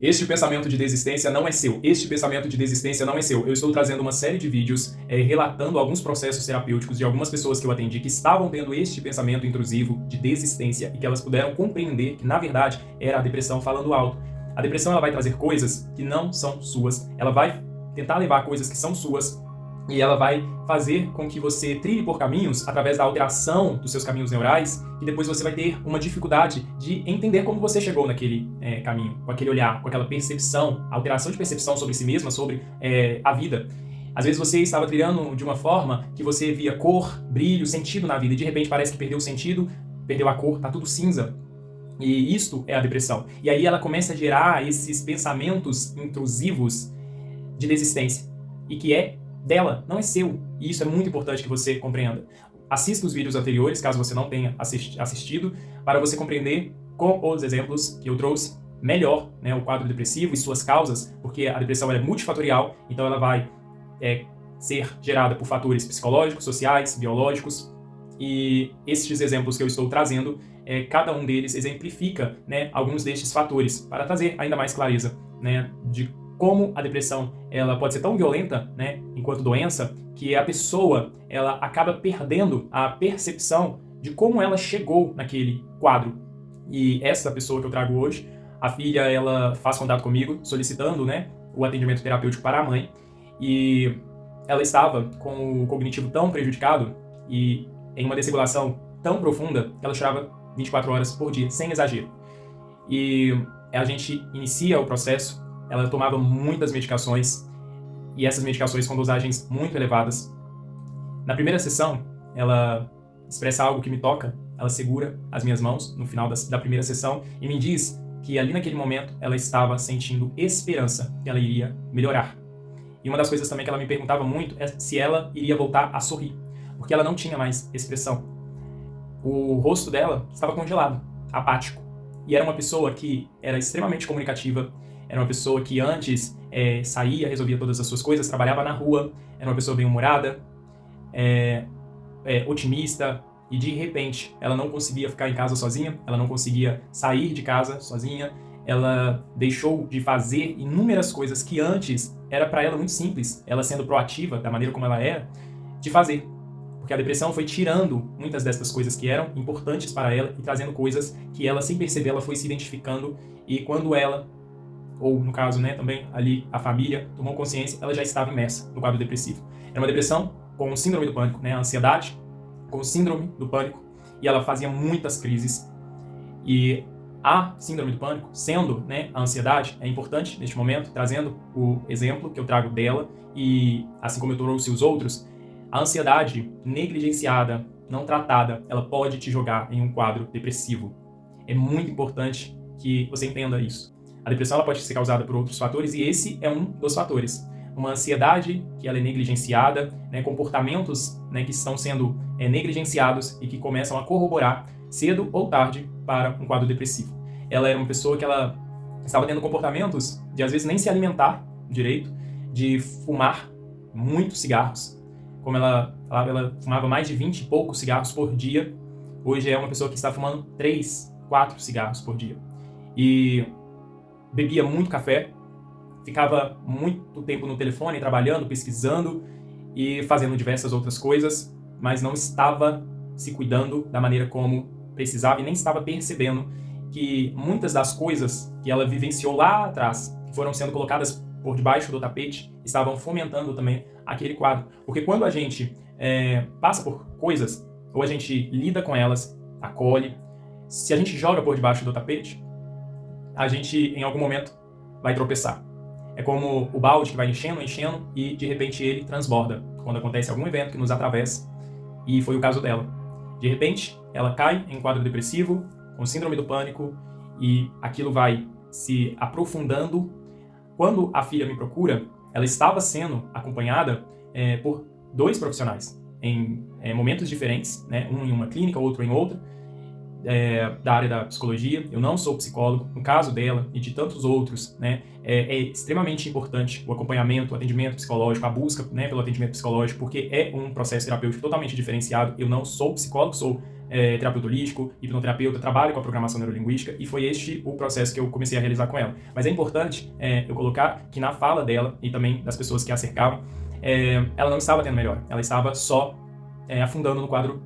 Este pensamento de desistência não é seu. Este pensamento de desistência não é seu. Eu estou trazendo uma série de vídeos relatando alguns processos terapêuticos de algumas pessoas que eu atendi que estavam tendo este pensamento intrusivo de desistência e que elas puderam compreender que, na verdade, era a depressão falando alto. A depressão ela vai trazer coisas que não são suas, ela vai tentar levar coisas que são suas e ela vai fazer com que você trilhe por caminhos através da alteração dos seus caminhos neurais e depois você vai ter uma dificuldade de entender como você chegou naquele caminho, com aquele olhar, com aquela percepção, alteração de percepção sobre si mesma, sobre a vida. Às vezes você estava trilhando de uma forma que você via cor, brilho, sentido na vida e de repente parece que perdeu o sentido, perdeu a cor, tá tudo cinza. E isto é a depressão. E aí ela começa a gerar esses pensamentos intrusivos de desistência e que é dela, não é seu. E isso é muito importante que você compreenda. Assista os vídeos anteriores, caso você não tenha assistido, para você compreender com os exemplos que eu trouxe melhor, né, o quadro depressivo e suas causas, porque a depressão ela é multifatorial, então ela vai ser gerada por fatores psicológicos, sociais, biológicos, e estes exemplos que eu estou trazendo, cada um deles exemplifica, né, alguns destes fatores, para trazer ainda mais clareza, né, de como a depressão ela pode ser tão violenta, né, enquanto doença, que a pessoa ela acaba perdendo a percepção de como ela chegou naquele quadro. E essa pessoa que eu trago hoje, a filha, ela faz contato comigo solicitando, né, o atendimento terapêutico para a mãe, e ela estava com o cognitivo tão prejudicado e em uma desregulação tão profunda que ela chorava 24 horas por dia, sem exagero. E a gente inicia o processo. Ela tomava muitas medicações, e essas medicações com dosagens muito elevadas. Na primeira sessão, ela expressa algo que me toca, ela segura as minhas mãos no final da primeira sessão e me diz que ali naquele momento ela estava sentindo esperança, que ela iria melhorar. E uma das coisas também que ela me perguntava muito é se ela iria voltar a sorrir, porque ela não tinha mais expressão. O rosto dela estava congelado, apático. E era uma pessoa que era extremamente comunicativa, era uma pessoa que antes saía, resolvia todas as suas coisas, trabalhava na rua, era uma pessoa bem-humorada, otimista, e de repente ela não conseguia ficar em casa sozinha, ela não conseguia sair de casa sozinha, ela deixou de fazer inúmeras coisas que antes era para ela muito simples, ela sendo proativa da maneira como ela era, de fazer. Porque a depressão foi tirando muitas dessas coisas que eram importantes para ela e trazendo coisas que ela, sem perceber, ela foi se identificando, e quando ela, ou no caso, né, também ali a família, tomou consciência, ela já estava imersa no quadro depressivo. Era uma depressão com síndrome do pânico, né, a ansiedade com síndrome do pânico, e ela fazia muitas crises. E a síndrome do pânico, sendo, né, a ansiedade, é importante neste momento, trazendo o exemplo que eu trago dela, e assim como eu trouxe os outros, a ansiedade negligenciada, não tratada, ela pode te jogar em um quadro depressivo. É muito importante que você entenda isso. A depressão ela pode ser causada por outros fatores, e esse é um dos fatores. Uma ansiedade que ela é negligenciada, né, comportamentos, né, que estão sendo negligenciados e que começam a corroborar cedo ou tarde para um quadro depressivo. Ela era uma pessoa que ela estava tendo comportamentos de às vezes nem se alimentar direito, de fumar muitos cigarros. Como ela falava, ela fumava mais de 20 e poucos cigarros por dia. Hoje é uma pessoa que está fumando 3, 4 cigarros por dia. E bebia muito café, ficava muito tempo no telefone, trabalhando, pesquisando e fazendo diversas outras coisas, mas não estava se cuidando da maneira como precisava e nem estava percebendo que muitas das coisas que ela vivenciou lá atrás, que foram sendo colocadas por debaixo do tapete, estavam fomentando também aquele quadro. Porque quando a gente passa por coisas, ou a gente lida com elas, acolhe, se a gente joga por debaixo do tapete, a gente em algum momento vai tropeçar. É como o balde que vai enchendo, enchendo e de repente ele transborda quando acontece algum evento que nos atravessa, e foi o caso dela. De repente, ela cai em um quadro depressivo, com síndrome do pânico, e aquilo vai se aprofundando. Quando a filha me procura, ela estava sendo acompanhada por 2 profissionais, em momentos diferentes, né? Um em uma clínica, outro em outra, da área da psicologia, eu não sou psicólogo. No caso dela e de tantos outros, né, é extremamente importante o acompanhamento, o atendimento psicológico, a busca, né, pelo atendimento psicológico, porque é um processo terapêutico totalmente diferenciado. Eu não sou psicólogo, sou terapeuta holístico, hipnoterapeuta, trabalho com a programação neurolinguística, e foi este o processo que eu comecei a realizar com ela. Mas é importante eu colocar que na fala dela e também das pessoas que a cercavam, ela não estava tendo melhor, ela estava só afundando no quadro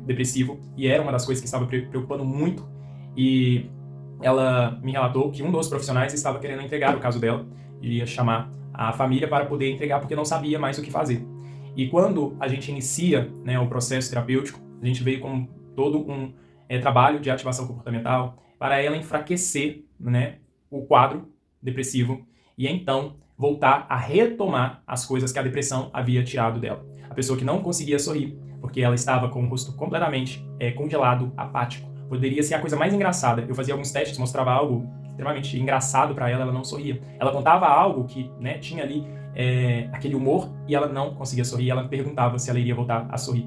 depressivo, e era uma das coisas que estava preocupando muito. E ela me relatou que um dos profissionais estava querendo entregar o caso dela, iria chamar a família para poder entregar, porque não sabia mais o que fazer. E quando a gente inicia, né, o processo terapêutico, a gente veio com todo um trabalho de ativação comportamental para ela enfraquecer, né, o quadro depressivo e então voltar a retomar as coisas que a depressão havia tirado dela. A pessoa que não conseguia sorrir, porque ela estava com o rosto completamente congelado, apático. Poderia ser a coisa mais engraçada. Eu fazia alguns testes, mostrava algo extremamente engraçado para ela, ela não sorria. Ela contava algo que, né, tinha ali aquele humor e ela não conseguia sorrir. Ela perguntava se ela iria voltar a sorrir.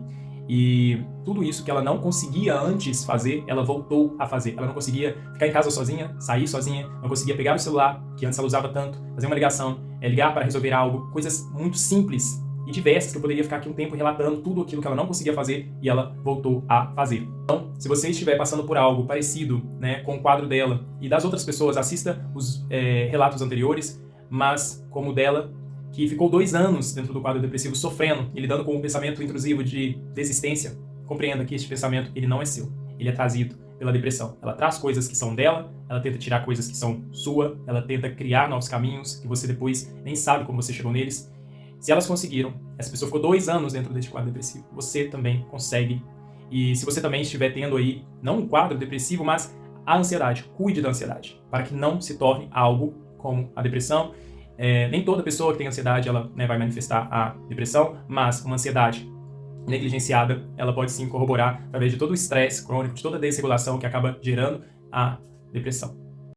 E tudo isso que ela não conseguia antes fazer, ela voltou a fazer. Ela não conseguia ficar em casa sozinha, sair sozinha, não conseguia pegar o celular, que antes ela usava tanto, fazer uma ligação, ligar para resolver algo, coisas muito simples e diversas que eu poderia ficar aqui um tempo relatando tudo aquilo que ela não conseguia fazer e ela voltou a fazer. Então, se você estiver passando por algo parecido, né, com o quadro dela e das outras pessoas, assista os relatos anteriores, mas como o dela, que ficou 2 anos dentro do quadro depressivo sofrendo e lidando com um pensamento intrusivo de desistência, compreenda que este pensamento ele não é seu, ele é trazido pela depressão. Ela traz coisas que são dela, ela tenta tirar coisas que são sua, ela tenta criar novos caminhos que você depois nem sabe como você chegou neles. Se elas conseguiram, essa pessoa ficou 2 anos dentro deste quadro depressivo, você também consegue. E se você também estiver tendo aí, não um quadro depressivo, mas a ansiedade, cuide da ansiedade, para que não se torne algo como a depressão. Nem toda pessoa que tem ansiedade ela, né, vai manifestar a depressão, mas uma ansiedade negligenciada, ela pode sim corroborar através de todo o estresse crônico, de toda a desregulação que acaba gerando a depressão.